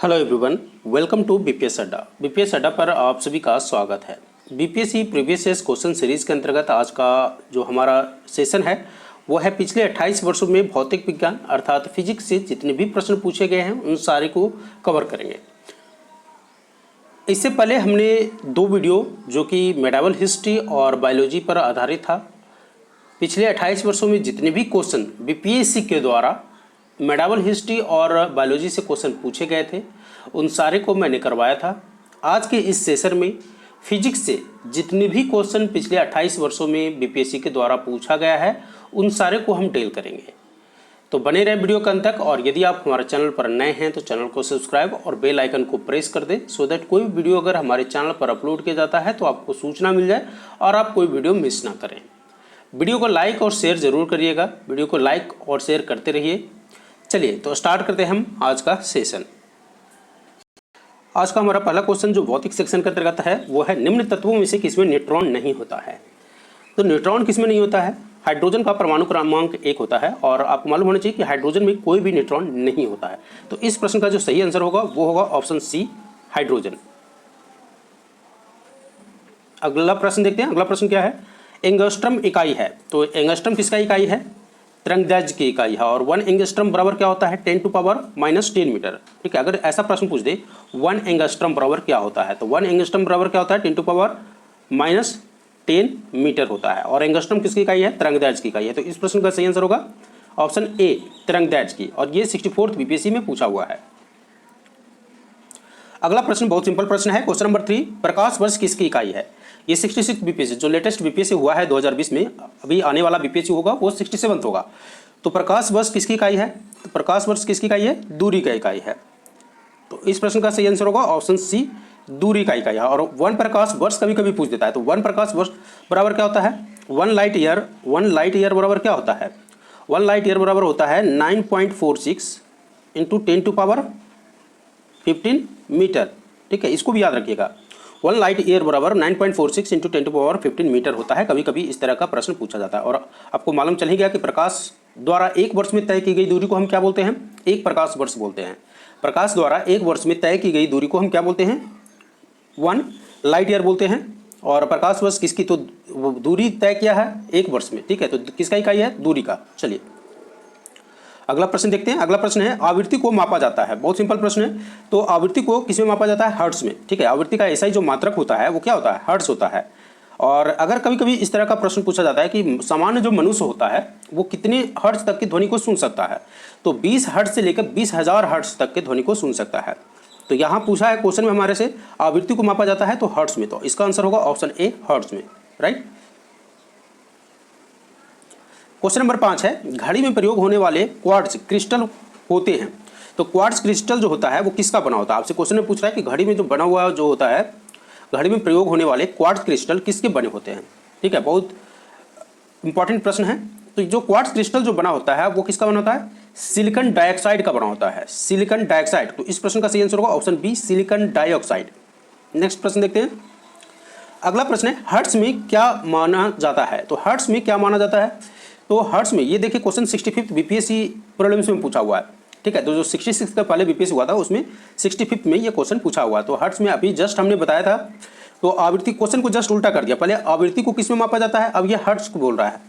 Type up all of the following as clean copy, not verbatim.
Hello everyone, welcome to BPS Adda. BPS Adda पर आप सभी का स्वागत है। BPSC previous year question series के अंतर्गत आज का जो हमारा सेशन है वो है पिछले 28 वर्षों में भौतिक विज्ञान अर्थात फिजिक्स से जितने भी प्रश्न पूछे गए हैं उन सारे को कवर करेंगे। इससे पहले हमने दो वीडियो जो कि मेडिवल हिस्ट्री और बायोलॉजी पर आधारित था। पिछले 28 वर्षों में जितने भी क्वेश्चन बीपीएससी के द्वारा मेडिवल हिस्ट्री और बायोलॉजी से क्वेश्चन पूछे गए थे उन सारे को मैंने करवाया था। आज के इस सेशन में फिजिक्स से जितने भी क्वेश्चन पिछले 28 वर्षों में बीपीएससी के द्वारा पूछा गया है उन सारे को हम डील करेंगे। तो बने रहे वीडियो के अंत तक, और यदि आप हमारे चैनल पर नए हैं तो चैनल को सब्सक्राइब और बेल आइकन को प्रेस कर दें सो दैट कोई वीडियो अगर हमारे चैनल पर अपलोड किया जाता है तो आपको सूचना मिल जाए और आप कोई वीडियो मिस ना करें। वीडियो को लाइक और शेयर ज़रूर करिएगा, वीडियो को लाइक और शेयर करते रहिए। चलिए तो स्टार्ट करते हैं हम आज का सेशन। आज का हमारा पहला क्वेश्चन जो भौतिक सेक्शन के अंतर्गत है वो है निम्न तत्वों में से किसमें न्यूट्रॉन नहीं होता है। तो न्यूट्रॉन किसमें नहीं होता है? हाइड्रोजन का परमाणु क्रमांक 1 होता है और आपको मालूम होना चाहिए कि हाइड्रोजन में कोई भी न्यूट्रॉन नहीं होता है। तो इस प्रश्न का जो सही आंसर होगा वो होगा ऑप्शन सी, हाइड्रोजन। अगला प्रश्न देखते हैं। अगला प्रश्न क्या है? एंगस्ट्रम इकाई है। तो एंगस्ट्रम किसका इकाई है? तरंगदैर्घ्य की इकाई है। और 1 एंगस्ट्रम बराबर क्या होता है? 10⁻⁻10 मीटर। ठीक है, अगर ऐसा प्रश्न पूछ दे 1 एंगस्ट्रम बराबर क्या होता है तो 1 एंगस्ट्रम बराबर क्या होता है? 10⁻⁻10 मीटर होता है। और एंगस्ट्रम किसकी इकाई है? तरंगदैर्घ्य की इकाई है। तो इस प्रश्न का सही आंसर होगा ऑप्शन ए, तरंगदैर्घ्य की। और ये 64th बीपीएससी में पूछा हुआ है। अगला प्रश्न बहुत सिंपल प्रश्न है। क्वेश्चन नंबर 3, प्रकाश वर्ष किसकी इकाई है? ये 66 बीपीएससी जो लेटेस्ट बीपीएससी हुआ है 2020 में, अभी आने वाला बीपीएससी होगा वो 67 होगा। तो प्रकाश वर्ष किसकी इकाई है? तो प्रकाश वर्ष किसकी इकाई है? दूरी का इकाई है। तो इस प्रश्न का सही आंसर होगा ऑप्शन सी, दूरी का इकाई है। और 1 प्रकाश वर्ष कभी कभी पूछ देता है। तो 1 प्रकाश वर्ष बराबर क्या होता है? 1 लाइट ईयर। 1 लाइट ईयर बराबर क्या होता है? 1 लाइट ईयर बराबर होता है 9.46 इंटू 10⁻15 मीटर। ठीक है, इसको भी याद रखिएगा। 1 लाइट ईयर बराबर 9.46 इंटू 10⁻15 मीटर होता है। कभी कभी इस तरह का प्रश्न पूछा जाता है। और आपको मालूम चल ही गया कि प्रकाश द्वारा एक वर्ष में तय की गई दूरी को हम क्या बोलते हैं? एक प्रकाश वर्ष बोलते हैं। प्रकाश द्वारा एक वर्ष में तय की गई दूरी को हम क्या बोलते हैं? 1 लाइट ईयर बोलते हैं। और प्रकाश वर्ष किसकी? तो दूरी तय किया है एक वर्ष में। ठीक है, तो किसका इकाई है? दूरी का। चलिए अगला प्रश्न देखते हैं। अगला प्रश्न है आवृत्ति को मापा जाता है। बहुत सिंपल प्रश्न है। तो आवृत्ति को किसमें मापा जाता है? हर्ट्ज में। ठीक है, आवृत्ति का ऐसा ही जो मात्रक होता है वो क्या होता है? हर्ट्ज होता है। और अगर कभी कभी इस तरह का प्रश्न पूछा जाता है कि सामान्य जो मनुष्य होता है वो कितने हर्ट्ज तक की ध्वनि को सुन सकता है, तो 20 हर्ट्ज से लेकर 20,000 हर्ट्ज तक के ध्वनि को सुन सकता है। तो यहाँ पूछा है क्वेश्चन में हमारे से आवृत्ति को मापा जाता है तो हर्ट्ज में। तो इसका आंसर होगा ऑप्शन ए, हर्ट्ज में। राइट। क्वेश्चन नंबर 5 है घड़ी में प्रयोग होने वाले क्वार्ट्ज क्रिस्टल होते हैं। तो क्वार्ट्ज क्रिस्टल जो होता है वो किसका बना होता है? आपसे क्वेश्चन में पूछ रहा है कि घड़ी में जो बना हुआ जो होता है, घड़ी में प्रयोग होने वाले क्वार्ट्ज क्रिस्टल किसके बने होते हैं? ठीक है, बहुत इंपॉर्टेंट प्रश्न है। तो जो क्वार्ट्ज क्रिस्टल जो बना होता है वो किसका बना होता है? सिलिकॉन डाइऑक्साइड का बना होता है। Silicon dioxide. तो इस प्रश्न का सही आंसर होगा option B, silicon dioxide. Next प्रश्न देखते हैं। अगला प्रश्न है हर्ट्ज में क्या माना जाता है? तो हर्ट्ज में क्या माना जाता है? तो हर्ट्ज में ये देखिए क्वेश्चन 65th बीपीएससी प्रीलिम्स में पूछा हुआ है। ठीक है, तो जो 66 का पहले बीपीएससी हुआ था उसमें 65th में ये क्वेश्चन पूछा हुआ है। तो हर्ट्ज में अभी जस्ट हमने बताया था। तो आवृत्ति क्वेश्चन को जस्ट उल्टा कर दिया। पहले आवृत्ति को किस में मापा जाता है, अब ये हर्ट्ज को बोल रहा है।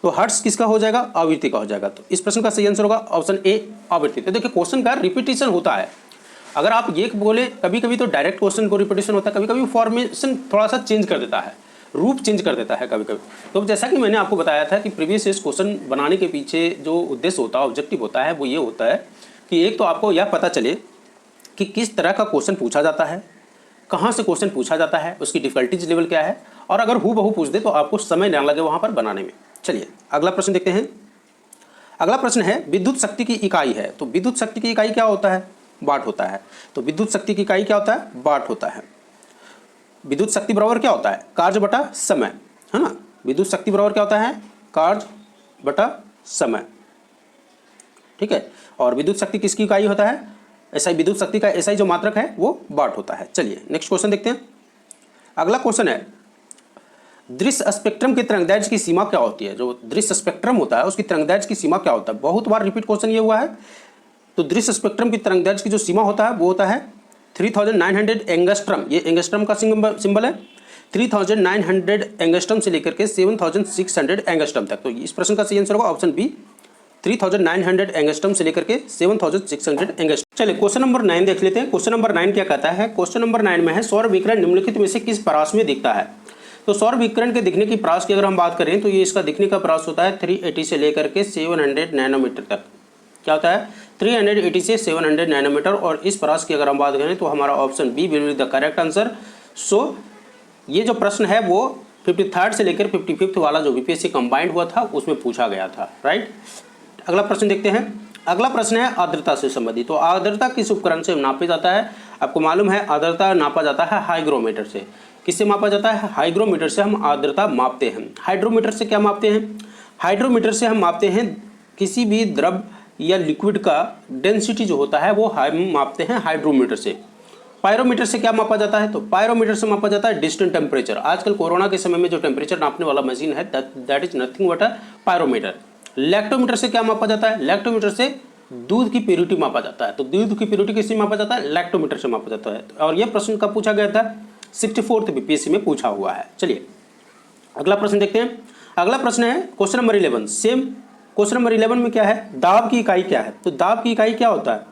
तो हर्ट्ज किसका हो जाएगा? आवृत्ति का हो जाएगा। तो इस प्रश्न का सही आंसर होगा ऑप्शन ए, आवृत्ति। तो देखिए क्वेश्चन का रिपीटेशन होता है। अगर आप ये बोले कभी कभी तो डायरेक्ट क्वेश्चन को रिपीटेशन होता है, कभी कभी फॉर्मेशन थोड़ा सा चेंज कर देता है, रूप चेंज कर देता है कभी कभी। तो जैसा कि मैंने आपको बताया था कि प्रीवियस ईयर क्वेश्चन बनाने के पीछे जो उद्देश्य होता है, ऑब्जेक्टिव होता है, वो ये होता है कि एक तो आपको यह पता चले कि किस तरह का क्वेश्चन पूछा जाता है, कहाँ से क्वेश्चन पूछा जाता है, उसकी डिफिकल्टीज लेवल क्या है, और अगर हूबहू पूछ दे तो आपको समय न लगे वहाँ पर बनाने में। चलिए अगला प्रश्न देखते हैं। अगला प्रश्न है विद्युत शक्ति की इकाई है। तो विद्युत शक्ति की इकाई क्या होता है? वाट होता है। तो विद्युत शक्ति की इकाई क्या होता है? वाट होता है। विद्युत शक्ति बराबर क्या होता है? कार्य बटा समय, है ना। विद्युत शक्ति बराबर क्या होता है? कार्य बटा समय। ठीक है, और विद्युत शक्ति किसकी इकाई होता है? ऐसा ही विद्युत शक्ति का ऐसा ही जो मात्रक है वो वाट होता है। चलिए नेक्स्ट क्वेश्चन देखते हैं। अगला क्वेश्चन है दृश्य स्पेक्ट्रम के तरंगदैर्घ्य की सीमा क्या होती है? जो दृश्य स्पेक्ट्रम होता है उसकी तरंगदैर्घ्य की सीमा क्या होता है? बहुत बार रिपीट क्वेश्चन ये हुआ है तो दृश्य स्पेक्ट्रम की तरंगदैर्घ्य की जो सीमा होता है वो होता है 3900 एंगस्ट्रम, ये एंगस्ट्रम का सिंबल है। 3900 एंगस्ट्रम से लेकर के 7600 एंगस्ट्रम तक। तो इस प्रश्न का सही आंसर होगा ऑप्शन बी, 3900 एंगस्ट्रम से लेकर के 7600 एंगस्ट्रम। चलिए क्वेश्चन नंबर 9 देख लेते हैं। क्वेश्चन नंबर 9 क्या कहता है? क्वेश्चन नंबर 9 में है सौर विकिरण निम्नलिखित में से किस परास में दिखता है? तो सौर विकिरण के दिखने की परास की अगर हम बात करें तो ये इसका दिखने का परास होता है 380 से लेकर के 700 नैनोमीटर तक। क्या होता है? 380 से 700 नैनोमीटर। और इस परास की अगर हम बात करें तो हमारा option B will be the correct answer. So ये जो प्रश्न है वो 53rd से लेकर 55th वाला जो बीपीएससी कंबाइंड हुआ था उसमें पूछा गया था, राइट। अगला प्रश्न देखते हैं। अगला प्रश्न है आर्द्रता से संबंधित। तो आर्द्रता किस उपकरण से नापा जाता है? आपको मालूम है आर्द्रता नापा जाता है हाइग्रोमीटर से। किससे मापा जाता है? हाइग्रोमीटर से हम आर्द्रता मापते हैं। हाइड्रोमीटर से क्या मापते हैं? हाइड्रोमीटर से हम मापते हैं किसी भी द्रव या लिक्विड का डेंसिटी जो होता है वो हम मापते हैं हाइड्रोमीटर से। पायरोमीटर से क्या मापा जाता है? तो पायरोमीटर से मापा जाता है डिस्टेंट टेम्परेचर। आजकल कोरोना के समय में जो टेम्परेचर नापने वाला मशीन है that is nothing but a pyrometer. Lactometer से क्या मापा जाता है? लैक्टोमीटर से दूध की प्योरिटी मापा जाता है। तो दूध की प्योरिटी किससे मापा जाता है? लैक्टोमीटर से मापा जाता है। और यह प्रश्न कब पूछा गया था? 64th बीपीएससी में पूछा हुआ है। चलिए अगला प्रश्न देखते हैं। अगला प्रश्न है question number 11। Same question number 11 में क्या है? दाब की इकाई क्या है? तो दाब की इकाई क्या होता है?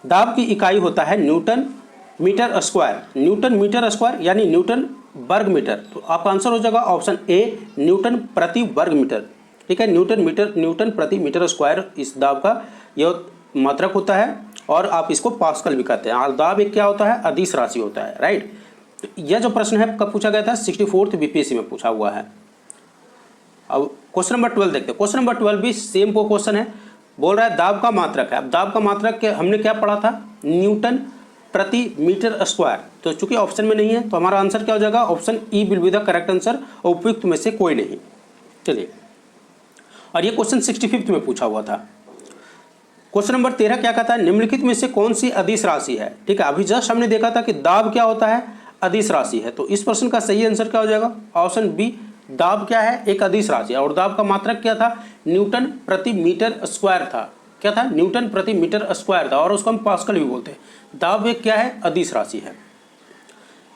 दाब की इकाई होता है newton metre square. Newton metre square यानी न्यूटन वर्ग मीटर। तो आपका आंसर हो जाएगा ऑप्शन ए, न्यूटन प्रति वर्ग मीटर। ठीक है, न्यूटन प्रति मीटर स्क्वायर इस दाब का यह मात्रक होता है और आप इसको पास्कल भी कहते हैं। और दाब एक क्या होता है? अदिश राशि होता है, राइट। तो यह जो प्रश्न है कब पूछा गया था? 64th बीपीएससी में पूछा हुआ है। अब क्वेश्चन नंबर 12 देखते हैं। क्वेश्चन नंबर 12 भी सेम को क्वेश्चन है, बोल रहा है दाब का मात्रक है। अब दाब का मात्रक हमने क्या पढ़ा था? न्यूटन प्रति मीटर स्क्वायर। तो चूंकि ऑप्शन में नहीं है तो हमारा आंसर क्या हो जाएगा? Option E will be the correct answer, उपयुक्त में से कोई नहीं। चलिए, और ये क्वेश्चन 65th में पूछा हुआ था। क्वेश्चन नंबर 13 क्या कहता है? निम्नलिखित में से कौन सी अदिश राशि है? ठीक है, अभी जस्ट हमने देखा था कि दाब क्या होता है? अदिश राशि है। तो इस प्रश्न का सही आंसर क्या हो जाएगा? ऑप्शन बी, दाब क्या है? एक अदिश राशि है और दाब का मात्रक क्या था? न्यूटन प्रति मीटर स्क्वायर था। क्या था? न्यूटन प्रति मीटर स्क्वायर था और उसको हम पास्कल भी बोलते हैं। दाब एक क्या है? अदिश राशि है।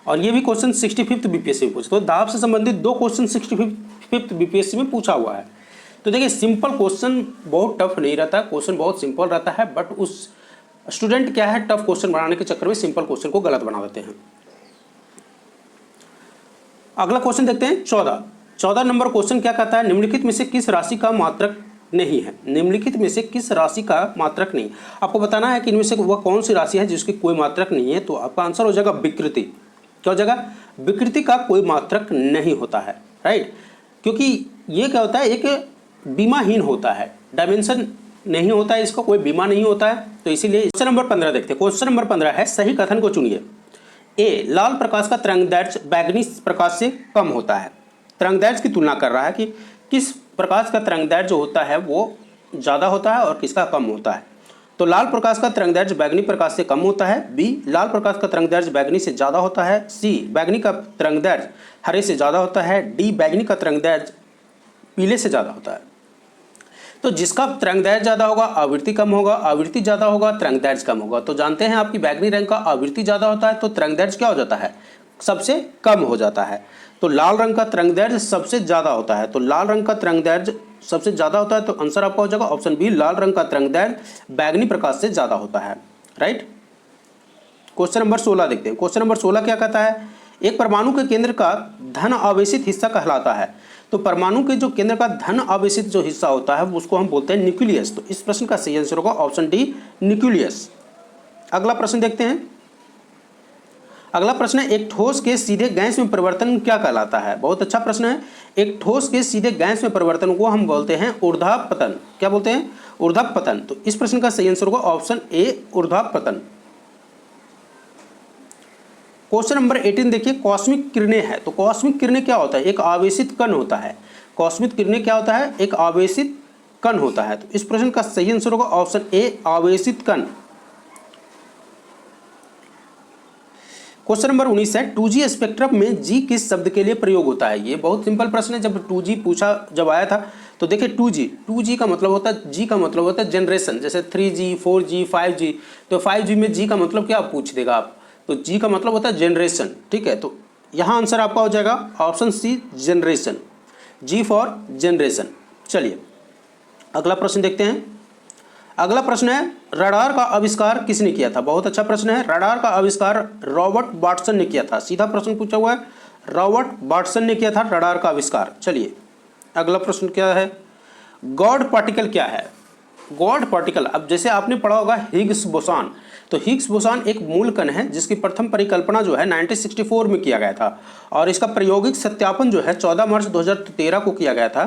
और ये भी क्वेश्चन 65th बीपीएससी में पूछा। तो दाब से संबंधित दो क्वेश्चन 65th बीपीएससी में पूछा हुआ है। तो देखिए सिंपल क्वेश्चन बहुत टफ नहीं रहता, क्वेश्चन बहुत सिंपल रहता है, बट उस स्टूडेंट क्या है टफ क्वेश्चन बनाने के चक्कर में सिंपल क्वेश्चन को गलत बना देते हैं। अगला क्वेश्चन देखते हैं 14 नंबर क्वेश्चन क्या कहता है? निम्नलिखित में से किस राशि का मात्रक नहीं है? निम्नलिखित में से किस राशि का मात्रक नहीं? आपको बताना है कि इनमें से वह कौन सी राशि है जिसकी कोई मात्रक नहीं है। तो आपका आंसर हो जाएगा विकृति। क्या हो जाएगा? विकृति का कोई मात्रक नहीं होता है, राइट। क्योंकि ये क्या होता है? एक बीमाहीन होता है, डायमेंशन नहीं होता है, इसका कोई बीमा नहीं होता है। तो इसीलिए क्वेश्चन नंबर 15 देखते हैं। क्वेश्चन नंबर 15 है सही कथन को चुनिए। ए, लाल प्रकाश का तरंगदैर्घ्य बैगनी प्रकाश से कम होता है। तरंगदैर्घ्य की तुलना कर रहा है कि किस प्रकाश का तरंगदैर्घ्य जो होता है वो ज़्यादा होता है और किसका कम होता है। तो लाल प्रकाश का तरंगदैर्घ्य बैगनी प्रकाश से कम होता है। बी, लाल प्रकाश का तरंगदैर्घ्य बैगनी से ज़्यादा होता है। सी, बैगनी का तरंगदैर्घ्य हरे से ज़्यादा होता है। डी, बैगनी का तरंगदैर्घ्य पीले से ज़्यादा होता है। तो जिसका तरंगदैर्घ्य ज़्यादा होगा आवृत्ति कम होगा, आवृत्ति ज़्यादा होगा तरंगदैर्घ्य कम होगा। तो जानते हैं आपकी बैगनी रंग का आवृत्ति ज़्यादा होता है तो तरंगदैर्घ्य क्या हो जाता है? सबसे कम हो जाता है। तो लाल रंग का तरंगदैर्घ्य सबसे ज़्यादा होता है। तो लाल रंग का तरंगदैर्घ्य सबसे ज़्यादा होता है तो आंसर आपका हो जाएगा ऑप्शन बी, लाल रंग का तरंगदैर्घ्य बैगनी प्रकाश से ज़्यादा होता है, राइट। क्वेश्चन नंबर 16 देखते हैं। क्वेश्चन नंबर 16 क्या कहता है? एक परमाणु के केंद्र का धन आवेशित हिस्सा कहलाता है। तो परमाणु के जो केंद्र का धन आवेशित जो हिस्सा होता है उसको हम बोलते हैं न्यूक्लियस। तो इस प्रश्न का सही आंसर होगा ऑप्शन डी, न्यूक्लियस। अगला प्रश्न देखते हैं। अगला प्रश्न है एक ठोस के सीधे गैस में परिवर्तन क्या कहलाता है? बहुत अच्छा प्रश्न है। एक ठोस के सीधे गैस में परिवर्तन को हम बोलते हैं ऊर्ध्वापतन। क्या बोलते हैं? ऊर्ध्वापतन। तो इस प्रश्न का सही आंसर होगा ऑप्शन ए, ऊर्ध्वापतन। क्वेश्चन नंबर 18 देखिए, कॉस्मिक किरणें है। तो कॉस्मिक किरणें क्या होता है? एक आवेशित कण होता है। कॉस्मिक किरणें क्या होता है? एक आवेशित कण होता है। तो इस प्रश्न का सही आंसर होगा ऑप्शन ए, आवेशित कण। क्वेश्चन नंबर 19 है 2G स्पेक्ट्रम में G किस शब्द के लिए प्रयोग होता है? ये बहुत सिंपल प्रश्न है। जब 2G पूछा जब आया था तो देखिए 2G का मतलब होता है, G का मतलब होता है जनरेशन, जैसे 3G 4G 5G। तो 5G में G का मतलब क्या पूछ देगा आप, तो G का मतलब होता है जनरेशन, ठीक है। तो यहाँ आंसर आपका हो जाएगा option C generation, G for generation. चलिए अगला प्रश्न देखते हैं। अगला प्रश्न है रडार का आविष्कार किसने किया था। बहुत अच्छा प्रश्न है। रडार का आविष्कार रॉबर्ट वाटसन ने किया था। सीधा प्रश्न पूछा हुआ है, रॉबर्ट वाटसन ने किया था रडार का आविष्कार। चलिए अगला प्रश्न क्या है, गॉड पार्टिकल क्या है। गॉड पार्टिकल, अब जैसे आपने पढ़ा होगा हिग्स बोसान, तो हिग्स बोसान एक मूल कण है जिसकी प्रथम परिकल्पना जो है 1964 में किया गया था और इसका प्रायोगिक सत्यापन जो है 14 मार्च 2013 को किया गया था।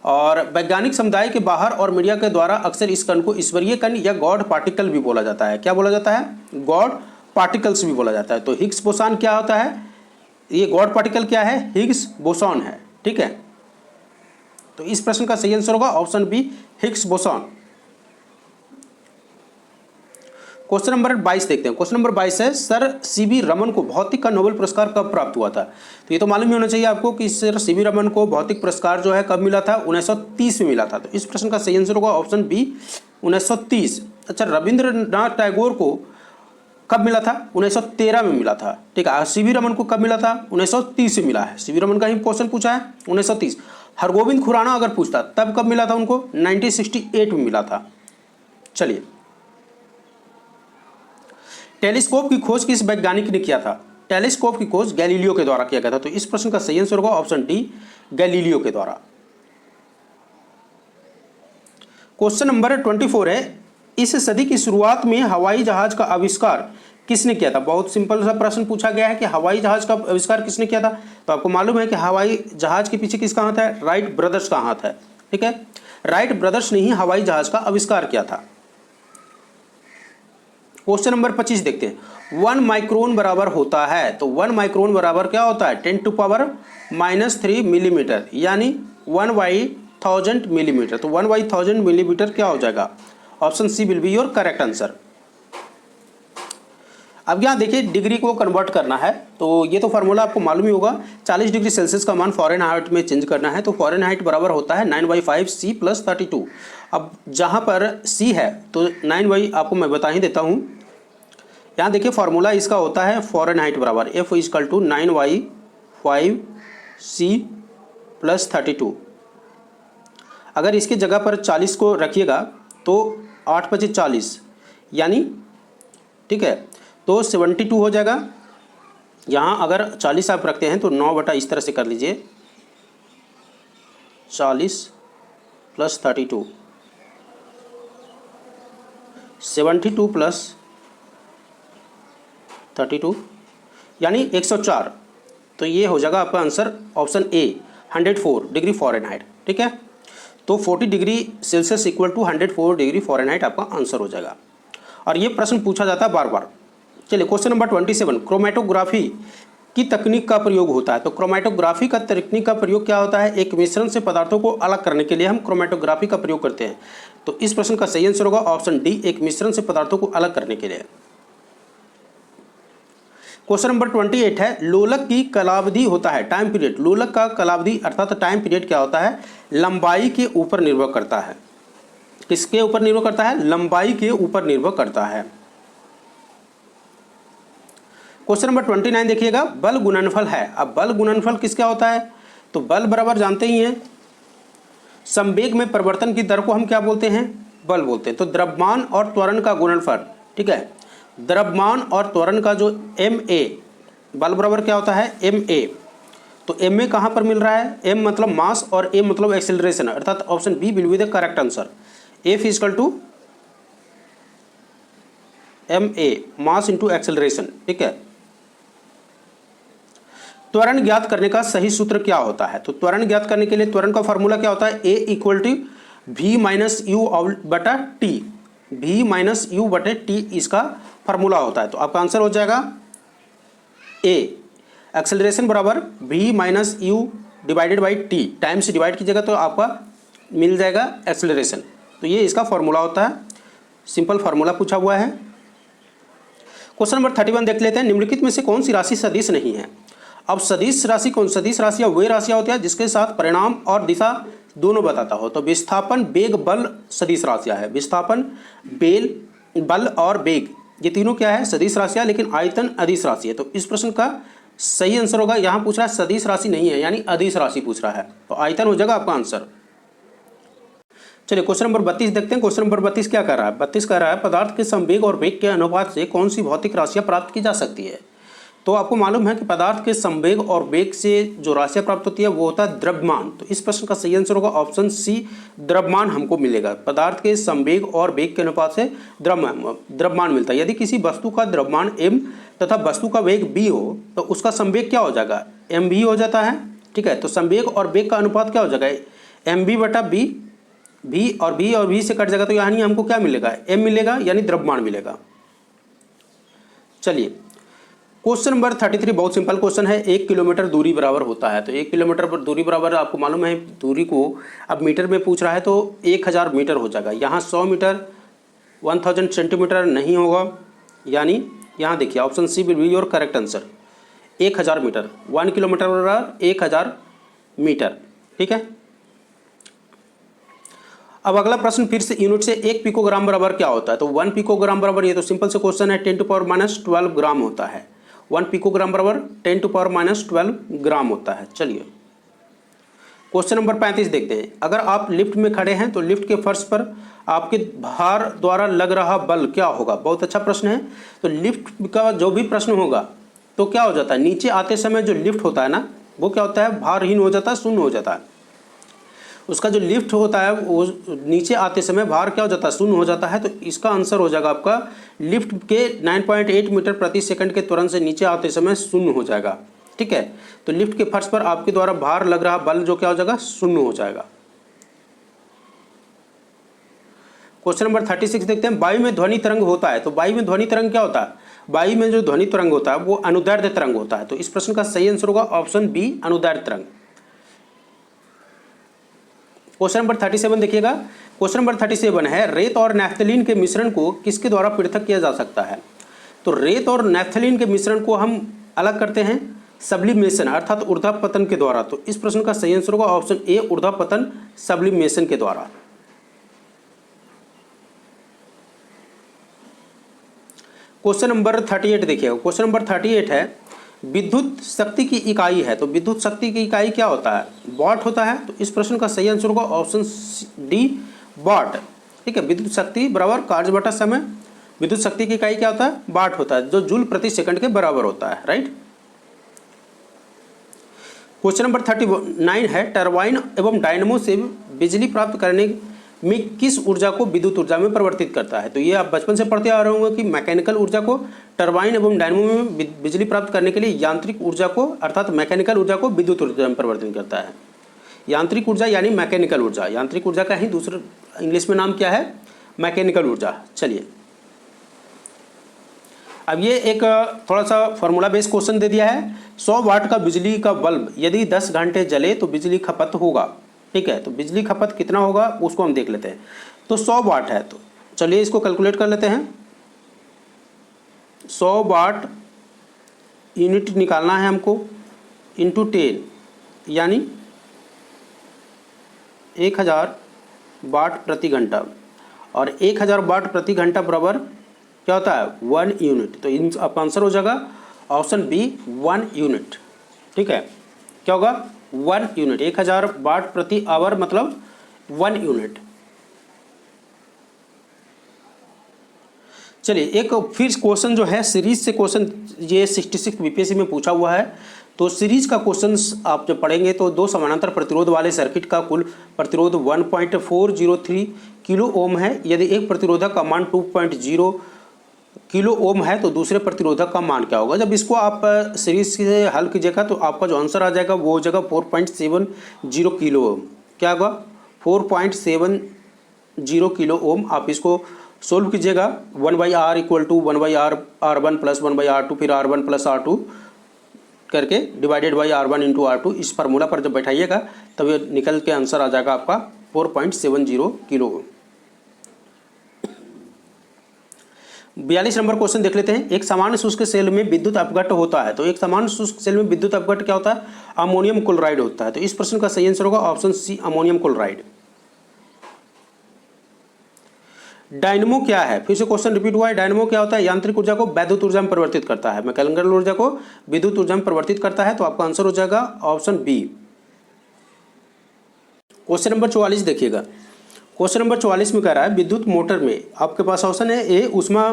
और वैज्ञानिक समुदाय के बाहर और मीडिया के द्वारा अक्सर इस कण को ईश्वरीय कण या गॉड पार्टिकल भी बोला जाता है। क्या बोला जाता है, गॉड पार्टिकल्स भी बोला जाता है। तो हिग्स बोसान क्या होता है, ये गॉड पार्टिकल क्या है, हिग्स बोसॉन है, ठीक है। तो इस प्रश्न का सही आंसर होगा option B, Higgs boson. Question number 22 देखते हैं। क्वेश्चन नंबर 22 है सर सीवी रमन को भौतिक का नोबेल पुरस्कार कब प्राप्त हुआ था। तो ये तो मालूम ही होना चाहिए आपको कि सर सीवी रमन को भौतिक पुरस्कार जो है कब मिला था, 1930 में मिला था। तो इस प्रश्न का सही आंसर होगा ऑप्शन बी, 1930। अच्छा, रविंद्रनाथ टैगोर को कब मिला था, 1913 में मिला था, ठीक है। सीवी रमन को कब मिला था, 1930 में मिला है। सीवी रमन का ही क्वेश्चन पूछा है 1930। हरगोविंद खुराना अगर पूछता तब कब मिला था उनको, 1968 में मिला था। चलिए टेलीस्कोप की खोज किस वैज्ञानिक ने किया था। टेलीस्कोप की खोज गैलीलियो के द्वारा किया गया था। तो इस प्रश्न का सही आंसर होगा ऑप्शन डी, गैलीलियो के द्वारा। क्वेश्चन नंबर 24 है इस सदी की शुरुआत में हवाई जहाज का आविष्कार किसने किया था। बहुत सिंपल सा प्रश्न पूछा गया है कि हवाई जहाज का आविष्कार किसने किया था। तो आपको मालूम है कि हवाई जहाज के पीछे किसका हाथ है, राइट ब्रदर्स का हाथ है, ठीक है। राइट ब्रदर्स ने ही हवाई जहाज का आविष्कार किया था। क्वेश्चन नंबर 25 देखते हैं। 1 माइक्रोन बराबर होता है, तो 1 माइक्रोन बराबर क्या होता है, 10⁻³ मिलीमीटर, यानी 1/1000 मिलीमीटर। तो 1/1000 मिलीमीटर क्या हो जाएगा, option C will be your correct answer. अब यहाँ देखिए डिग्री को कन्वर्ट करना है, तो ये तो फार्मूला आपको मालूम ही होगा। 40 डिग्री सेल्सियस का मान फ़ारेनहाइट में चेंज करना है, तो फ़ारेनहाइट बराबर होता है 9/5 C + 32। अब जहाँ पर C है तो 9 आपको मैं बता ही देता हूँ। यहाँ देखिए फार्मूला इसका होता है फ़ारेनहाइट बराबर F = 9/5 C + 32। अगर इसकी जगह पर 40 को रखिएगा तो 8 × 5 = 40, यानी ठीक है, तो 72 हो जाएगा। यहाँ अगर 40 आप रखते हैं तो 9 बटा इस तरह से कर लीजिए, 40 + 32, 72 + 32 यानी 104। तो ये हो जाएगा आपका answer option A, 104 degree Fahrenheit, ठीक है। तो 40 डिग्री सेल्सियस = 104 डिग्री फ़ारेनहाइट आपका आंसर हो जाएगा। और ये प्रश्न पूछा जाता है बार बार। चलिए क्वेश्चन नंबर 27, क्रोमेटोग्राफी की तकनीक का प्रयोग होता है। तो क्रोमेटोग्राफी का तकनीक का प्रयोग क्या होता है, एक मिश्रण से पदार्थों को अलग करने के लिए हम क्रोमेटोग्राफी का प्रयोग करते हैं। तो इस प्रश्न का सही आंसर होगा ऑप्शन डी, एक मिश्रण से पदार्थों को अलग करने के लिए। क्वेश्चन नंबर 28 है लोलक की कालावधि होता है, टाइम पीरियड। लोलक का कालावधि अर्थात टाइम पीरियड क्या होता है, लंबाई के ऊपर निर्भर करता है। किसके ऊपर निर्भर करता है, लंबाई के ऊपर निर्भर करता है। क्वेश्चन नंबर 29 देखिएगा, बल गुणनफल है। अब बल गुणनफल किसका होता है, तो बल बराबर जानते ही हैं, संवेग में परिवर्तन की दर को हम क्या बोलते हैं, बल बोलते हैं। तो द्रव्यमान और त्वरण का गुणनफल, ठीक है, द्रव्यमान और त्वरण का जो ma, बल बराबर क्या होता है, ma। तो ma कहाँ पर मिल रहा है, m मतलब मास और a मतलब एक्सेलरेशन, अर्थात option B will be the correct answer. F = ma, mass × acceleration, ठीक है। त्वरण ज्ञात करने का सही सूत्र क्या होता है। तो त्वरण ज्ञात करने के लिए त्वरण का फार्मूला क्या होता है, A = v - u/t, v - u/t इसका फार्मूला होता है। तो आपका आंसर हो जाएगा A। एक्सेलरेशन बराबर v - u/t, टाइम से डिवाइड कीजिएगा तो आपका मिल जाएगा एक्सेलरेशन। तो ये इसका फार्मूला होता है, सिंपल फार्मूला पूछा हुआ है। क्वेश्चन नंबर 31 देख लेते हैं, निम्नलिखित में से कौन सी राशि सदिश नहीं है। अब सदिश राशि कौन, सदिश राशियाँ वे राशियाँ होती हैं जिसके साथ परिणाम और दिशा दोनों बताता हो। तो विस्थापन, वेग, बल सदिश राशियाँ है। विस्थापन, बेल, बल और वेग ये तीनों क्या है, सदिश राशियाँ, लेकिन आयतन अदिश राशि है। तो इस प्रश्न का सही आंसर होगा, यहाँ पूछ रहा है सदिश राशि नहीं है यानी अदिश राशि पूछ रहा है, तो आयतन हो जाएगा आपका आंसर। चलिए क्वेश्चन नंबर 32 देखते हैं। क्वेश्चन नंबर 32 क्या कर रहा है, 32 कह रहा है पदार्थ के संवेग और वेग के अनुपात से कौन सी भौतिक राशियाँ प्राप्त की जा सकती है। तो आपको मालूम है कि पदार्थ के संवेग और वेग से जो राशियाँ प्राप्त होती है वो होता है द्रव्यमान। तो इस प्रश्न का सही आंसर होगा ऑप्शन सी, द्रव्यमान हमको मिलेगा। पदार्थ के संवेग और वेग के अनुपात से द्रव्यमान मिलता है। यदि किसी वस्तु का द्रव्यमान m तथा वस्तु का वेग b हो तो उसका संवेग क्या हो जाएगा, mv हो जाता है। ठीक है, तो संवेग और वेग का अनुपात क्या हो जाएगा, mv बटा b, v और v से कट जाएगा तो यानी हमको क्या मिलेगा, m मिलेगा यानी द्रव्यमान मिलेगा। चलिए क्वेश्चन नंबर 33 बहुत सिंपल क्वेश्चन है। 1 किलोमीटर दूरी बराबर होता है। तो 1 किलोमीटर पर दूरी बराबर आपको मालूम है, दूरी को अब मीटर में पूछ रहा है तो 1000 मीटर हो जाएगा। यहाँ 100 मीटर 1000 सेंटीमीटर नहीं होगा, यानी यहाँ देखिए option C will be your correct answer, 1000 metre. 1 kilometre बराबर 1000 मीटर। ठीक है, अब अगला प्रश्न फिर से यूनिट से, 1 पिकोग्राम बराबर क्या होता है। तो 1 पिकोग्राम बराबर, ये तो सिंपल से क्वेश्चन है, 10⁻⁻12 ग्राम होता है। 1 पिकोग्राम बराबर 10⁻⁻12 ग्राम होता है। चलिए क्वेश्चन नंबर 35 देखते हैं। अगर आप लिफ्ट में खड़े हैं तो लिफ्ट के फर्श पर आपके भार द्वारा लग रहा बल क्या होगा। बहुत अच्छा प्रश्न है। तो लिफ्ट का जो भी प्रश्न होगा तो क्या हो जाता है, नीचे आते समय जो लिफ्ट होता है ना वो क्या होता है, भारहीन हो जाता है, शून्य हो जाता है। उसका जो लिफ्ट होता है वो नीचे आते समय भार क्या हो जाता है, शून्य हो जाता है। तो इसका आंसर हो जाएगा आपका लिफ्ट के 9.8 मीटर प्रति सेकंड के त्वरण से नीचे आते समय शून्य हो जाएगा। ठीक है, तो लिफ्ट के फर्श पर आपके द्वारा भार लग रहा बल जो क्या हो जाएगा, शून्य हो जाएगा। क्वेश्चन नंबर 36 देखते हैं। वायु में ध्वनि तरंग होता है। तो वायु में ध्वनि तरंग क्या होता है, वायु में जो ध्वनि तरंग होता है वो अनुदैर्ध्य तरंग होता है। तो इस प्रश्न का सही आंसर होगा ऑप्शन बी, अनुदैर्ध्य तरंग। क्वेश्चन नंबर 37 देखिएगा। क्वेश्चन नंबर 37 है, रेत और नैफ्थलीन के मिश्रण को किसके द्वारा पृथक किया जा सकता है। तो रेत और नैफ्थलीन के मिश्रण को हम अलग करते हैं सब्लिमेशन अर्थात ऊर्ध्वपतन के द्वारा। तो इस प्रश्न का सही आंसर होगा ऑप्शन ए, ऊर्ध्वपतन सब्लिमेशन के द्वारा। क्वेश्चन नंबर 38 देखिएगा। क्वेश्चन नंबर 38 है, विद्युत शक्ति की इकाई है। तो विद्युत शक्ति की इकाई क्या होता है, वाट होता है। तो इस प्रश्न का सही आंसर होगा ऑप्शन डी, वाट। ठीक है, विद्युत शक्ति बराबर कार्य बटा समय। विद्युत शक्ति की इकाई क्या होता है, वाट होता है, जो जूल प्रति सेकंड के बराबर होता है। राइट। क्वेश्चन नंबर 39 है, टरबाइन एवं डायनमो से बिजली प्राप्त करने में किस ऊर्जा को विद्युत ऊर्जा में परिवर्तित करता है। तो ये आप बचपन से पढ़ते आ रहे होंगे कि मैकेनिकल ऊर्जा को टरबाइन एवं डायनमो में बिजली प्राप्त करने के लिए यांत्रिक ऊर्जा को अर्थात मैकेनिकल ऊर्जा को विद्युत ऊर्जा में परिवर्तित करता है। यांत्रिक ऊर्जा यानी मैकेनिकल ऊर्जा, यांत्रिक ऊर्जा का ही दूसरा इंग्लिश में नाम क्या है, मैकेनिकल ऊर्जा। चलिए अब ये एक थोड़ा सा फॉर्मूला बेस्ड क्वेश्चन दे दिया है। 100 वाट का बिजली का बल्ब यदि 10 घंटे जले तो बिजली खपत होगा। ठीक है, तो बिजली खपत कितना होगा उसको हम देख लेते हैं। तो 100 वाट है, तो चलिए इसको कैलकुलेट कर लेते हैं। 100 वाट यूनिट निकालना है हमको, इंटू 10 यानी 1000 वाट प्रति घंटा, और 1000 वाट प्रति घंटा बराबर क्या होता है, 1 यूनिट। तो इन आंसर हो जाएगा ऑप्शन बी, 1 यूनिट। ठीक है, क्या होगा, 1 यूनिट। 1000 वाट प्रति आवर मतलब 1 यूनिट। चलिए एक फिर क्वेश्चन जो है सीरीज से क्वेश्चन, ये 66 बीपीएससी में पूछा हुआ है। तो सीरीज का क्वेश्चन आप जब पढ़ेंगे तो दो समानांतर प्रतिरोध वाले सर्किट का कुल प्रतिरोध 1.403 किलो ओम है। यदि एक प्रतिरोधक का मान 2.0 किलो ओम है तो दूसरे प्रतिरोधक का मान क्या होगा। जब इसको आप सीरीज से हल कीजिएगा तो आपका जो आंसर आ जाएगा वो हो जाएगा 4.70 किलो ओम। क्या होगा, 4.70 किलो ओम। आप इसको सोल्व कीजिएगा, 1/r equal to 1/r r1 plus 1/r2 फिर r1 प्लस r2 करके divided by r1 into r2। इस फार्मूला पर जब बैठाइएगा तब ये निकल के आंसर आ जाएगा आपका 4.70 किलो ओम। 42 नंबर क्वेश्चन देख लेते हैं। एक सामान्य शुष्क सेल में विद्युत अपघट्ट होता है, तो एक सामान्य शुष्क सेल में विद्युत अपघट्ट क्या होता है? अमोनियम क्लोराइड होता है। तो इस प्रश्न का सही आंसर होगा option C, ammonium chloride. Dynamo क्या है? फिर से क्वेश्चन रिपीट हुआ है। डायनमो क्या होता है? यांत्रिक ऊर्जा को वैद्युत ऊर्जा में परिवर्तित करता है, मैकेनिकल ऊर्जा को विद्युत ऊर्जा में परिवर्तित करता है। तो आपका आंसर हो जाएगा ऑप्शन बी। क्वेश्चन नंबर 44 देखिएगा। क्वेश्चन नंबर 44 में कह रहा है विद्युत मोटर में आपके पास ऑप्शन है ए, ऊष्मा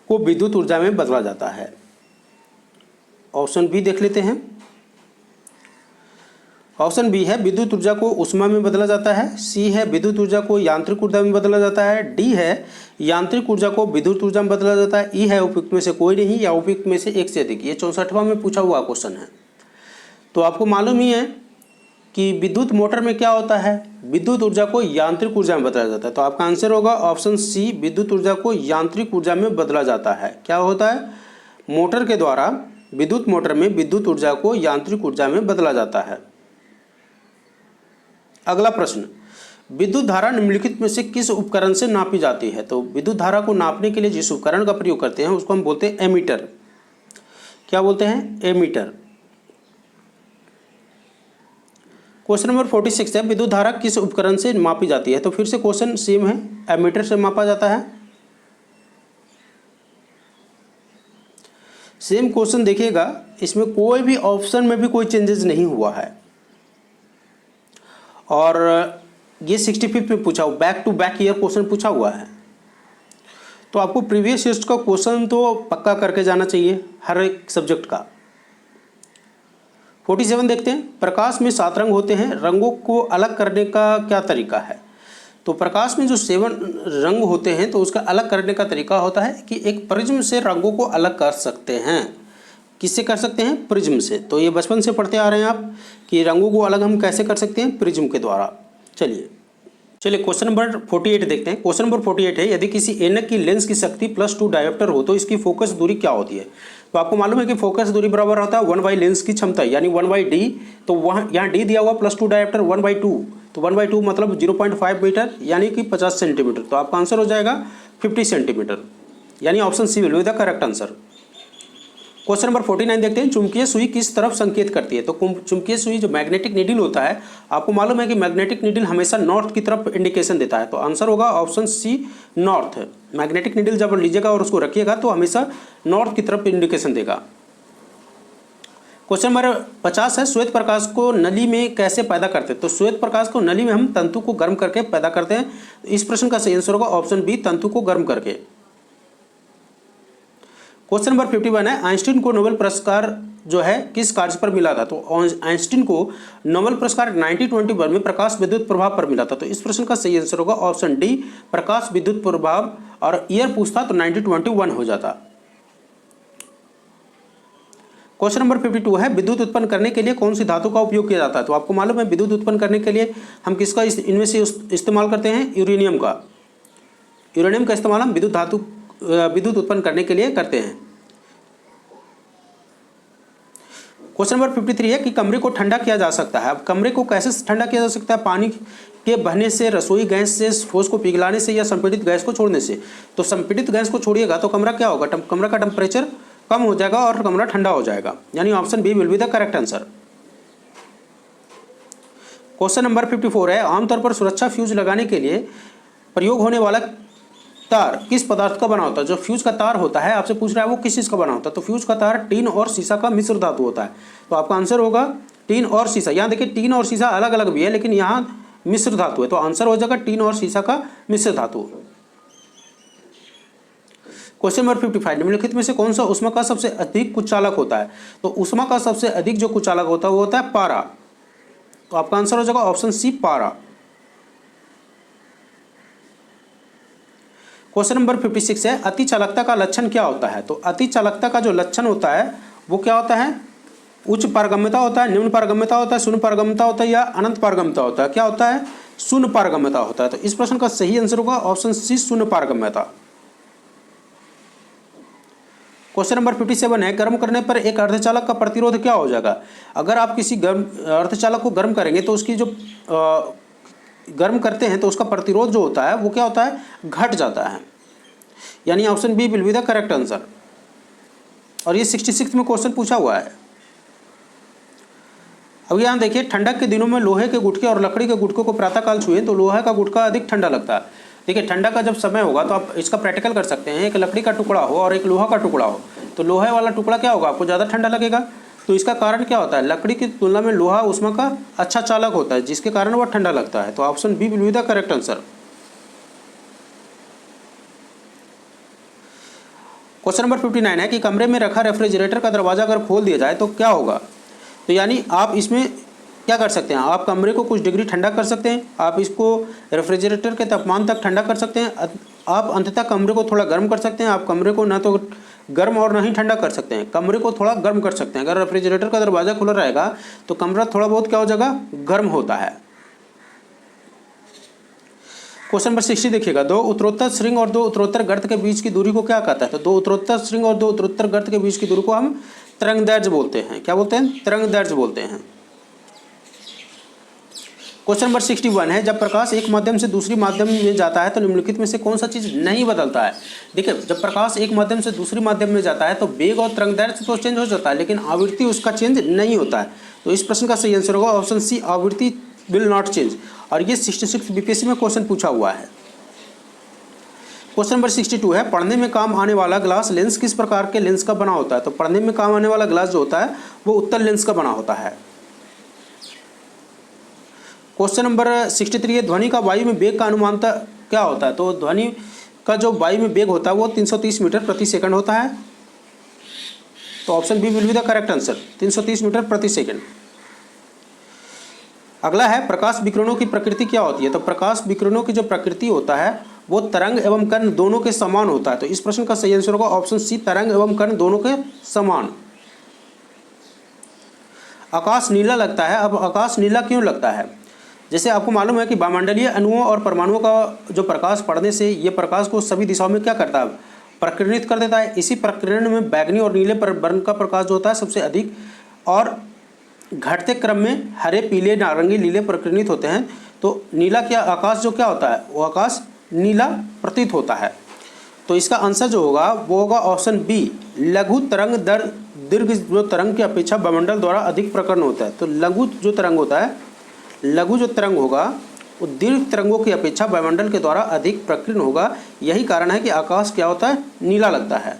को विद्युत ऊर्जा में बदला जाता है। ऑप्शन बी देख लेते हैं। ऑप्शन बी है विद्युत ऊर्जा को ऊष्मा में बदला जाता है। सी है विद्युत ऊर्जा को यांत्रिक ऊर्जा में बदला जाता है। डी है यांत्रिक ऊर्जा को विद्युत ऊर्जा में बदला जाता है। ई है उपयुक्त में से कोई नहीं या उपयुक्त में से एक से अधिक। ये 64वां में पूछा हुआ क्वेश्चन है। तो आपको मालूम ही है कि विद्युत मोटर में क्या होता है? विद्युत ऊर्जा को यांत्रिक ऊर्जा में बदला जाता है। तो आपका आंसर होगा ऑप्शन सी, विद्युत ऊर्जा को यांत्रिक ऊर्जा में बदला जाता है। क्या होता है? मोटर के द्वारा विद्युत मोटर में विद्युत ऊर्जा को यांत्रिक ऊर्जा में बदला जाता है। अगला प्रश्न, विद्युत धारा निम्नलिखित में से किस उपकरण से नापी जाती है? तो विद्युत धारा को नापने के लिए जिस उपकरण का प्रयोग करते हैं उसको हम बोलते हैं एमीटर। क्या बोलते हैं? एमीटर। क्वेश्चन नंबर 46 है विद्युत धारा किस उपकरण से मापी जाती है? तो फिर से क्वेश्चन सेम है, एमीटर से मापा जाता है। सेम क्वेश्चन देखिएगा, इसमें कोई भी ऑप्शन में भी कोई चेंजेस नहीं हुआ है। और ये 65 में पूछा हुआ, back to back year question पूछा हुआ है। तो आपको प्रीवियस ईयर का क्वेश्चन तो पक्का करके जाना चाहिए हर एक सब्जेक्ट का। 47 देखते हैं। प्रकाश में 7 रंग होते हैं, रंगों को अलग करने का क्या तरीका है? तो प्रकाश में जो 7 रंग होते हैं तो उसका अलग करने का तरीका होता है कि एक प्रिज्म से रंगों को अलग कर सकते हैं। किससे कर सकते हैं? प्रिज्म से। तो ये बचपन से पढ़ते आ रहे हैं आप कि रंगों को अलग हम कैसे कर सकते हैं? प्रिज्म के द्वारा। चलिए क्वेश्चन नंबर 48 देखते हैं। क्वेश्चन नंबर 48 है यदि किसी ऐनक की लेंस की शक्ति +2 डायोप्टर हो तो इसकी फोकस दूरी क्या होती है? तो आपको मालूम है कि फोकस दूरी बराबर होता है 1/, लेंस की क्षमता यानी 1/d। तो वहाँ यहाँ d दिया हुआ +2 डायोप्टर 1/2, तो 1/2 मतलब 0.5 मीटर यानी कि 50 सेंटीमीटर। तो आपका आंसर हो जाएगा 50 सेंटीमीटर, यानी option C will be the correct answer. Question number 49 देखते हैं। चुंबकीय सुई किस तरफ संकेत करती है? तो चुंबकीय सुई जो मैग्नेटिक नीडल होता है, आपको मालूम है कि मैग्नेटिक नीडल हमेशा नॉर्थ की तरफ इंडिकेशन देता है। तो आंसर होगा option C, north. Magnetic needle जब लीजिएगा और उसको रखिएगा तो हमेशा नॉर्थ की तरफ इंडिकेशन देगा। क्वेश्चन नंबर 50 है श्वेत प्रकाश को नली में कैसे पैदा करते हैं? तो श्वेत प्रकाश को नली में हम तंतु को गर्म करके पैदा करते हैं। इस प्रश्न का सही आंसर होगा ऑप्शन बी, तंतु को गर्म करके। क्वेश्चन नंबर 51 है आइंस्टीन को नोबेल पुरस्कार जो है किस कार्य पर मिला था? तो आइंस्टीन को नोबेल पुरस्कार 1921 में प्रकाश विद्युत प्रभाव पर मिला था। तो इस प्रश्न का सही आंसर होगा ऑप्शन डी, प्रकाश विद्युत प्रभाव। और ईयर पूछता तो 1921 हो जाता। क्वेश्चन नंबर 52 है विद्युत उत्पन्न करने के लिए कौन सी धातु का उपयोग किया जाता है? तो आपको मालूम है विद्युत उत्पन्न करने के लिए हम किसका इनमें से इस्तेमाल करते हैं? यूरेनियम का। यूरेनियम का इस्तेमाल हम विद्युत उत्पन्न करने के लिए करते हैं। क्वेश्चन नंबर 53 है कि कमरे को ठंडा किया जा सकता है। अब कमरे को कैसे ठंडा किया जा सकता है? पानी के बहने से, रसोई गैस से, ठोस को पिघलाने से या संपीड़ित गैस को छोड़ने से। तो संपीड़ित गैस को छोड़िएगा तो कमरा क्या होगा? कमरा का टेम्परेचर कम हो जाएगा और कमरा ठंडा हो जाएगा, यानी option B will be the correct answer. Question number 54 है आमतौर पर सुरक्षा फ्यूज लगाने के लिए प्रयोग होने वाला तार किस पदार्थ का बना होता है? जो फ्यूज का तार होता है आपसे पूछ रहा है वो किस चीज का बना होता है? तो फ्यूज का तार टीन और सीसा का मिश्र धातु होता है। तो आपका आंसर होगा टीन और सीसा। यहाँ देखिए टीन और सीसा अलग अलग भी है लेकिन यहाँ मिश्र धातु है, तो आंसर हो जाएगा टीन और सीसा का मिश्र धातु। क्वेश्चन नंबर 55 निम्नलिखित में से कौन सा ऊष्मा का सबसे अधिक कुचालक होता है? तो ऊष्मा का सबसे अधिक जो कुचालक होता है वो होता है पारा। तो आपका आंसर हो जाएगा ऑप्शन सी, पारा। क्वेश्चन नंबर 56 है अति चालकता का लक्षण क्या होता है? तो अति चालकता का जो लक्षण होता है वो क्या होता है? उच्च पारगम्यता होता है, निम्न पारगम्यता होता है, शून्य पारगम्यता होता है या अनंत पारगम्यता होता है? क्या होता है? शून्य पारगम्यता होता है। तो इस प्रश्न का सही आंसर होगा ऑप्शन सी, शून्य पारगम्यता। क्वेश्चन नंबर 57 है गर्म करने पर एक अर्धचालक का प्रतिरोध क्या हो जाएगा? अगर आप किसी अर्धचालक को गर्म करेंगे तो उसकी जो गर्म करते हैं तो उसका प्रतिरोध जो होता है वो क्या होता है? घट जाता है। यानी option B will be the correct answer. और ये 66 में क्वेश्चन पूछा हुआ है। अब यहाँ देखिए, ठंडक के दिनों में लोहे के गुटके और लकड़ी के गुटकों को प्रातःकाल छुए तो लोहे का गुटका अधिक ठंडा लगता है। देखिए, ठंडा का जब समय होगा तो आप इसका प्रैक्टिकल कर सकते हैं। एक लकड़ी का टुकड़ा हो और एक लोहा का टुकड़ा हो, तो लोहे वाला टुकड़ा क्या होगा, आपको ज़्यादा ठंडा लगेगा। तो इसका कारण क्या होता है, लकड़ी की तुलना में लोहा ऊष्मा का अच्छा चालक होता है, जिसके कारण वह ठंडा लगता है। तो option B will be the correct answer. Question number 59 है कि कमरे में रखा रेफ्रिजरेटर का दरवाजा अगर खोल दिया जाए तो क्या होगा। तो यानी आप इसमें क्या कर सकते हैं, आप कमरे को कुछ डिग्री ठंडा कर सकते हैं, आप इसको रेफ्रिजरेटर के तापमान तक ठंडा कर सकते हैं, आप अंततः कमरे को थोड़ा गर्म कर सकते हैं। आप कमरे को ना तो गर्म और ना ही ठंडा कर सकते हैं, कमरे को थोड़ा गर्म कर सकते हैं। अगर रेफ्रिजरेटर का दरवाज़ा खुला रहेगा तो कमरा थोड़ा बहुत क्या हो जाएगा, गर्म होता है। क्वेश्चन नंबर 60 देखिएगा, दो उत्तरोत्तर श्रृंग और दो उत्तरोत्तर गर्त के बीच की दूरी को क्या कहता है। तो दो उत्तरोत्तर श्रृंग और दो उत्तरोत्तर गर्त के बीच की दूरी को हम तरंगदैर्घ्य बोलते हैं। क्या बोलते हैं, तरंगदैर्घ्य बोलते हैं। क्वेश्चन नंबर 61 है, जब प्रकाश एक माध्यम से दूसरी माध्यम में जाता है तो निम्नलिखित में से कौन सा चीज़ नहीं बदलता है। देखिए, जब प्रकाश एक माध्यम से दूसरी माध्यम में जाता है तो वेग और तरंगदैर्घ्य तो चेंज हो जाता है, लेकिन आवृत्ति उसका चेंज नहीं होता है। तो इस प्रश्न का सही आंसर होगा ऑप्शन सी, आवृत्ति विल नॉट चेंज। और ये 66 बीपीएससी में क्वेश्चन पूछा हुआ है। क्वेश्चन नंबर 62 है, पढ़ने में काम आने वाला ग्लास लेंस किस प्रकार के लेंस का बना होता है। तो पढ़ने में काम आने वाला ग्लास जो होता है वो उत्तल लेंस का बना होता है। क्वेश्चन नंबर 63 है, ध्वनि का वायु में वेग का अनुमानता क्या होता है। तो ध्वनि का जो वायु में वेग होता है वो 330 मीटर प्रति सेकंड होता है। तो option B will be the correct answer, 330 metre प्रति सेकंड। अगला है, प्रकाश विकिरणों की प्रकृति क्या होती है। तो प्रकाश विकिरणों की जो प्रकृति होता है वो तरंग एवं कण दोनों के समान होता है। तो इस प्रश्न का सही आंसर होगा ऑप्शन सी, तरंग एवं कण दोनों के समान। आकाश नीला लगता है। अब आकाश नीला क्यों लगता है। जैसे आपको मालूम है कि वायुमंडलीय अणुओं और परमाणुओं का जो प्रकाश पड़ने से ये प्रकाश को सभी दिशाओं में क्या करता है, प्रकीर्णित कर देता है। इसी प्रकीर्णन में बैगनी और नीले वर्ण का प्रकाश जो होता है सबसे अधिक, और घटते क्रम में हरे, पीले, नारंगी, नीले प्रकीर्णित होते हैं। तो नीला क्या आकाश जो क्या होता है, वो आकाश नीला प्रतीत होता है। तो इसका आंसर जो होगा वो होगा ऑप्शन बी, लघु तरंग दर दीर्घ जो तरंग की अपेक्षा वायुमंडल द्वारा अधिक प्रकर्ण होता है। तो लघु जो तरंग होता है, लघु जो तरंग होगा वो दीर्घ तरंगों की अपेक्षा वायुमंडल के द्वारा अधिक प्रकीर्ण होगा। यही कारण है कि आकाश क्या होता है, नीला लगता है।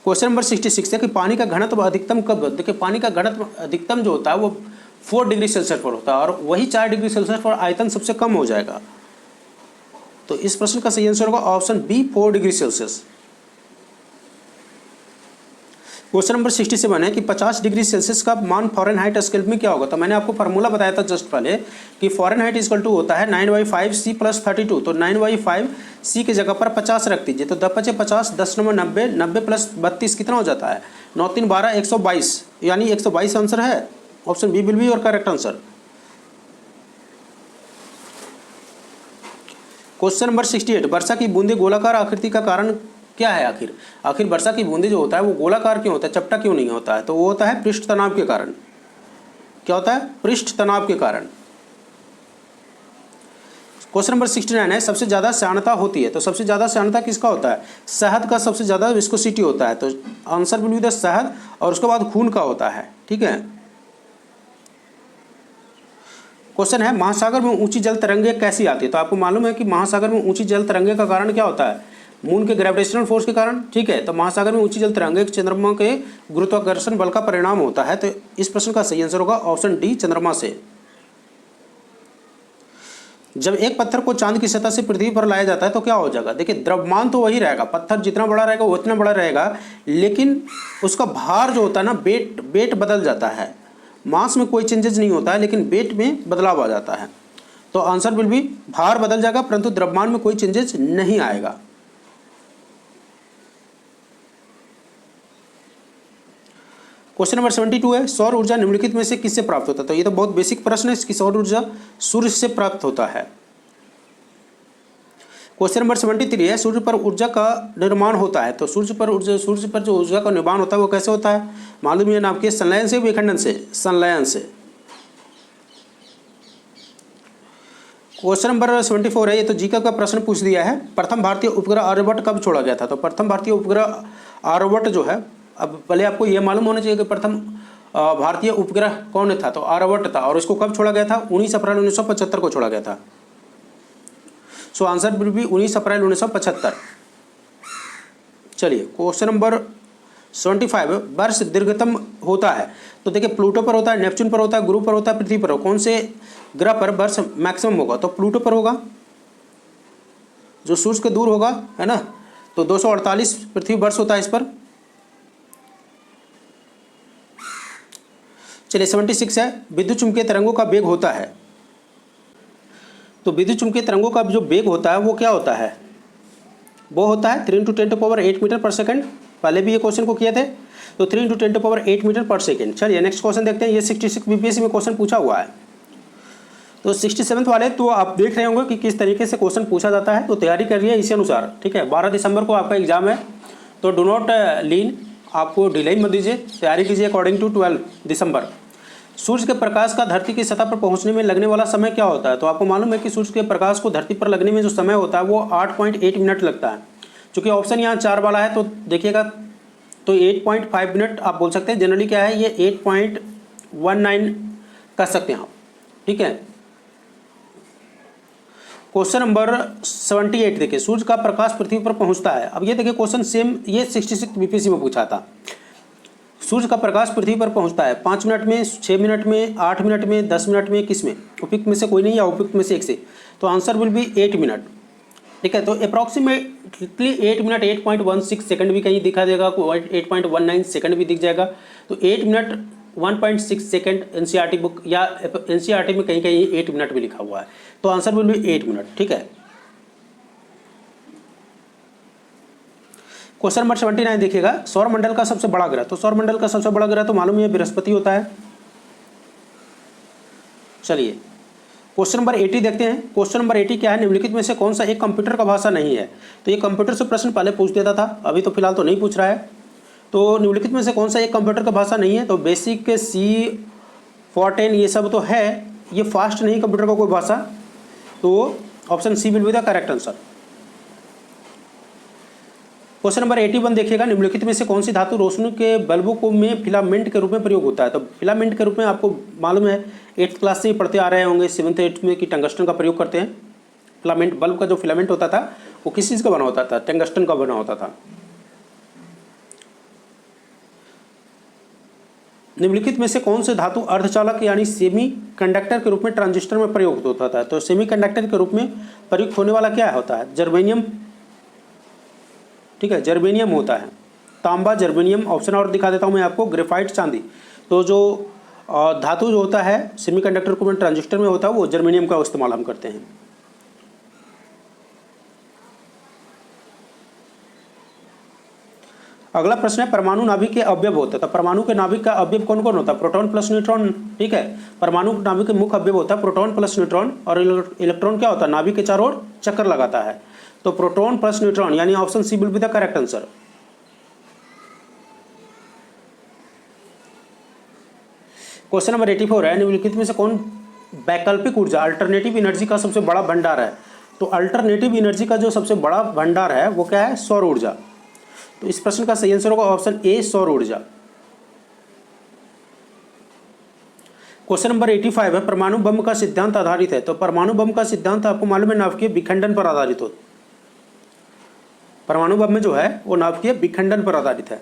क्वेश्चन नंबर 66 है कि पानी का घनत्व अधिकतम कब। देखिए, पानी का घनत्व अधिकतम जो होता है वो 4 डिग्री सेल्सियस पर होता है, और वही 4 डिग्री सेल्सियस पर आयतन सबसे कम हो जाएगा। तो इस प्रश्न का सही आंसर होगा option B, 4 degree Celsius. Question number 67 है कि 50 डिग्री सेल्सियस का मान फ़ारेनहाइट स्केल में क्या होगा। तो मैंने आपको फार्मूला बताया था जस्ट पहले कि फ़ारेनहाइट इक्वल टू होता है 9/5C + 32। तो 9/5C की जगह पर 50 रख दीजिए। तो 10 × 50 10 9 90, 90 + 32 कितना हो जाता है, 9 3 12 122, यानी 122 आंसर है। ऑप्शन बी विल बी और करेक्ट आंसर। क्वेश्चन नंबर 68, वर्षा की बूंदे गोलाकार आकृति का कारण क्या है। आखिर वर्षा की बूंदे जो होता है वो गोलाकार क्यों होता है, चपटा क्यों नहीं होता है। तो वो होता है पृष्ठ तनाव के कारण। क्या होता है, पृष्ठ तनाव के कारण। क्वेश्चन नंबर 69 है, सबसे ज़्यादा श्यानता होती है। तो सबसे ज़्यादा श्यानता किसका होता है, शहद का सबसे ज़्यादा विस्कोसिटी होता है। तो आंसर विल बी द शहद, और उसके बाद खून का होता है। ठीक है। क्वेश्चन है, महासागर में ऊंची जल तरंगें कैसी आती है। तो आपको मालूम है कि महासागर में ऊंची जल तरंगे का कारण क्या होता है, मून के ग्रेविटेशनल फोर्स के कारण। ठीक है। तो महासागर में ऊंची जल तरंगे चंद्रमा के गुरुत्वाकर्षण बल का परिणाम होता है। तो इस प्रश्न का सही आंसर होगा ऑप्शन डी, चंद्रमा से। जब एक पत्थर को चांद की सतह से पृथ्वी पर लाया जाता है तो क्या हो जाएगा। देखिए, द्रव्यमान तो वही रहेगा, पत्थर जितना बड़ा रहेगा वो उतना बड़ा रहेगा, लेकिन उसका भार जो होता है ना, वेट बदल जाता है। मास में कोई चेंजेस नहीं होता है, लेकिन वेट में बदलाव आ जाता है। तो आंसर विल बी, भार बदल जाएगा परंतु द्रव्यमान में कोई चेंजेस नहीं आएगा। क्वेश्चन नंबर 72 है, सौर ऊर्जा निम्नलिखित में से किससे प्राप्त होता है। तो ये तो बहुत बेसिक प्रश्न है, इसकी सौर ऊर्जा सूर्य से प्राप्त होता है। क्वेश्चन नंबर 73 है, सूर्य पर ऊर्जा का निर्माण होता है। तो सूर्य पर जो ऊर्जा का निर्माण होता है वो कैसे होता है, मालूम है नाम के, संलयन से, विखंडन से, संलयन से। क्वेश्चन नंबर 74 है, ये तो जीके का प्रश्न पूछ दिया है। प्रथम भारतीय उपग्रह आर्यभट्ट कब छोड़ा गया था? तो प्रथम भारतीय उपग्रह आर्यभट्ट जो है, अब पहले आपको ये मालूम होना चाहिए कि प्रथम भारतीय उपग्रह कौन था? तो आर्यभट्ट था। और इसको कब छोड़ा गया था? 19 अप्रैल 1975 को छोड़ा गया था। सो आंसर विल बी 19 अप्रैल 1975। चलिए क्वेश्चन नंबर 75, वर्ष दीर्घतम होता है? तो देखिए प्लूटो पर होता है, नेपच्यून पर होता है, गुरु पर होता है, पृथ्वी पर हो, कौन से ग्रह पर वर्ष मैक्सिमम होगा? तो प्लूटो पर होगा, जो सूर्य के दूर होगा, है ना। तो 248 पृथ्वी वर्ष होता है इस पर। चलिए 76 है, विद्युत चुंबकीय तरंगों का वेग होता है। तो विद्युत चुंबकीय तरंगों का जो वेग होता है वो क्या होता है? वो होता है 3 × 10⁸ मीटर पर सेकंड। पहले भी ये क्वेश्चन को किए थे। तो 3 × 10⁸ मीटर पर सेकंड। चलिए नेक्स्ट क्वेश्चन देखते हैं। ये 66 बीपीएससी में क्वेश्चन पूछा हुआ है। तो 67 वाले तो आप देख रहे होंगे कि किस तरीके से क्वेश्चन पूछा जाता है, तो तैयारी करिए इसी अनुसार, ठीक है। 12 दिसंबर को आपका एग्जाम है, तो डो नॉट लीन, आपको डिले मत दीजिए, तैयारी कीजिए अकॉर्डिंग टू 12 दिसंबर। सूर्य के प्रकाश का धरती की सतह पर पहुंचने में लगने वाला समय क्या होता है? तो आपको मालूम है कि सूर्य के प्रकाश को धरती पर लगने में जो समय होता है वो 8.8 मिनट लगता है। चूँकि ऑप्शन यहाँ 4 वाला है तो देखिएगा, तो 8.5 मिनट आप बोल सकते हैं। जनरली क्या है, ये 8.19 कर सकते हैं आप, ठीक है। क्वेश्चन नंबर 78 देखिए, सूर्य का प्रकाश पृथ्वी पर पहुंचता है। अब ये देखिए क्वेश्चन सेम, ये 66 बीपीएससी में पूछा था। सूर्य का प्रकाश पृथ्वी पर पहुंचता है 5 मिनट में, 6 मिनट में, 8 मिनट में, 10 मिनट में, किस में? उपयुक्त में से कोई नहीं या उपयुक्त में से एक से। तो आंसर विल बी 8 मिनट, ठीक है। तो अप्रॉक्सीमेटली 8 मिनट 8.16 सेकंड भी कहीं दिखा देगा, 8.19 सेकंड भी दिख जाएगा। तो 8 मिनट 1.6 सेकंड एनसीईआरटी बुक या एनसीईआरटी में कहीं कहीं 8 मिनट भी लिखा हुआ है। तो आंसर विल बी 8 मिनट, ठीक है। क्वेश्चन नंबर 79 देखिएगा, सौरमंडल का सबसे बड़ा ग्रह। तो सौरमंडल का सबसे बड़ा ग्रह तो मालूम है बृहस्पति होता है। चलिए क्वेश्चन नंबर 80 देखते हैं। क्वेश्चन नंबर 80 क्या है? निम्नलिखित में से कौन सा एक कंप्यूटर का भाषा नहीं है? तो ये कंप्यूटर से प्रश्न पहले पूछ देता था, अभी तो फिलहाल तो नहीं पूछ रहा है। तो निम्नलिखित में से कौन सा एक कंप्यूटर का भाषा नहीं है? तो बेसिक, सी, फॉर्टेन, ये सब तो है, ये फास्ट नहीं कंप्यूटर का कोई भाषा। तो option C will be the correct answer. Question number 81 देखिएगा, निम्नलिखित में से कौन सी धातु रोशनी के बल्बों को में फिलामेंट के रूप में प्रयोग होता है? तो फिलामेंट के रूप में आपको मालूम है 8th क्लास से ही पढ़ते आ रहे होंगे, 7th 8th में, कि टंगस्टन का प्रयोग करते हैं। फिलामेंट, बल्ब का जो फिलामेंट होता था वो किस चीज़ का बना होता था? टंगस्टन का बना होता था। निम्नलिखित में से कौन से धातु अर्धचालक यानी सेमी कंडक्टर के रूप में ट्रांजिस्टर में प्रयुक्त होता था? तो सेमी कंडक्टर के रूप में प्रयुक्त होने वाला क्या होता है? जर्मेनियम, ठीक है, जर्मेनियम होता है। तांबा, जर्मेनियम। ऑप्शन और दिखा देता हूँ मैं आपको, ग्रेफाइट, चांदी। तो जो धातु जो होता है सेमीकंडक्टर को ट्रांजिस्टर में होता है वो जर्मेनियम का इस्तेमाल हम करते हैं। अगला प्रश्न है, परमाणु नाभिक के अवयव होता है। तो परमाणु के नाभिक का अवयव कौन कौन होता है? प्रोटॉन प्लस न्यूट्रॉन, ठीक है। परमाणु नाभिक के मुख्य अवयव होता है प्रोटॉन प्लस न्यूट्रॉन। और इलेक्ट्रॉन क्या होता है? नाभिक के चारों ओर चक्कर लगाता है। तो प्रोटॉन प्लस न्यूट्रॉन, यानी option C will be the correct answer. Question number 84 है, निम्नलिखित में से कौन वैकल्पिक ऊर्जा, अल्टरनेटिव एनर्जी का सबसे बड़ा भंडार है? तो अल्टरनेटिव एनर्जी का जो सबसे बड़ा भंडार है वो क्या है? सौर ऊर्जा। तो इस प्रश्न का सही आंसर होगा ऑप्शन ए, सौर ऊर्जा। क्वेश्चन नंबर 85 है, परमाणु बम का सिद्धांत आधारित है। तो परमाणु बम का सिद्धांत आपको मालूम है नाभिकीय विखंडन पर आधारित हो। परमाणु बम में जो है वो नाभिकीय विखंडन पर आधारित है।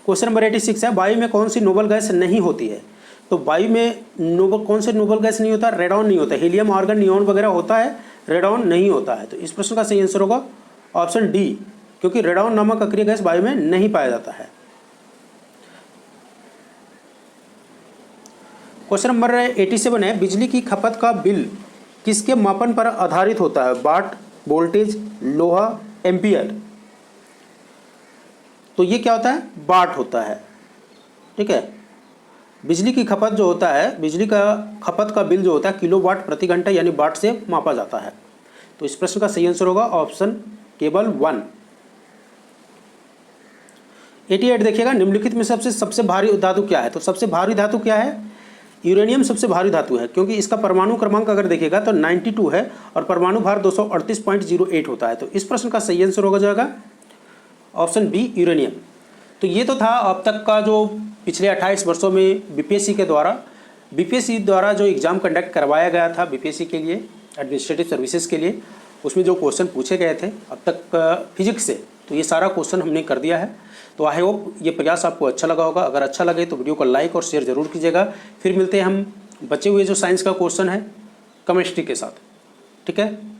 क्वेश्चन नंबर 86 है, वायु में कौन सी नोबल गैस नहीं होती है? तो वायु में कौन से नोबल गैस नहीं होता? रेडॉन नहीं होता। हीलियम, आर्गन, नियॉन वगैरह होता है, रेडॉन नहीं होता है। तो इस प्रश्न का सही आंसर होगा ऑप्शन डी, क्योंकि रेडॉन नामक अक्रिय गैस वायु में नहीं पाया जाता है। क्वेश्चन नंबर 87 है, बिजली की खपत का बिल किसके मापन पर आधारित होता है? वाट, वोल्टेज, लोहा, एम्पियर। तो ये क्या होता है? वाट होता है, ठीक है। बिजली की खपत जो होता है, बिजली का खपत का बिल जो होता है किलोवाट प्रति घंटा यानी वाट से मापा जाता है। तो इस प्रश्न का सही आंसर होगा ऑप्शन केवल 1। 88 देखिएगा, निम्नलिखित में सबसे भारी धातु क्या है? तो सबसे भारी धातु क्या है? यूरेनियम सबसे भारी धातु है क्योंकि इसका परमाणु क्रमांक अगर देखिएगा तो 92 है और परमाणु भार 238.08 होता है। तो इस प्रश्न का सही आंसर हो जाएगा ऑप्शन बी यूरेनियम। तो ये तो था अब तक का जो पिछले 28 वर्षों में बीपीएससी द्वारा जो एग्ज़ाम कंडक्ट करवाया गया था बीपीएससी के लिए, एडमिनिस्ट्रेटिव सर्विसेज के लिए, उसमें जो क्वेश्चन पूछे गए थे अब तक फिजिक्स से, तो ये सारा क्वेश्चन हमने कर दिया है। तो आई होप ये प्रयास आपको अच्छा लगा होगा। अगर अच्छा लगे तो वीडियो को लाइक और शेयर जरूर कीजिएगा। फिर मिलते हैं हम बचे हुए जो साइंस का क्वेश्चन है केमिस्ट्री के साथ। ठीक है।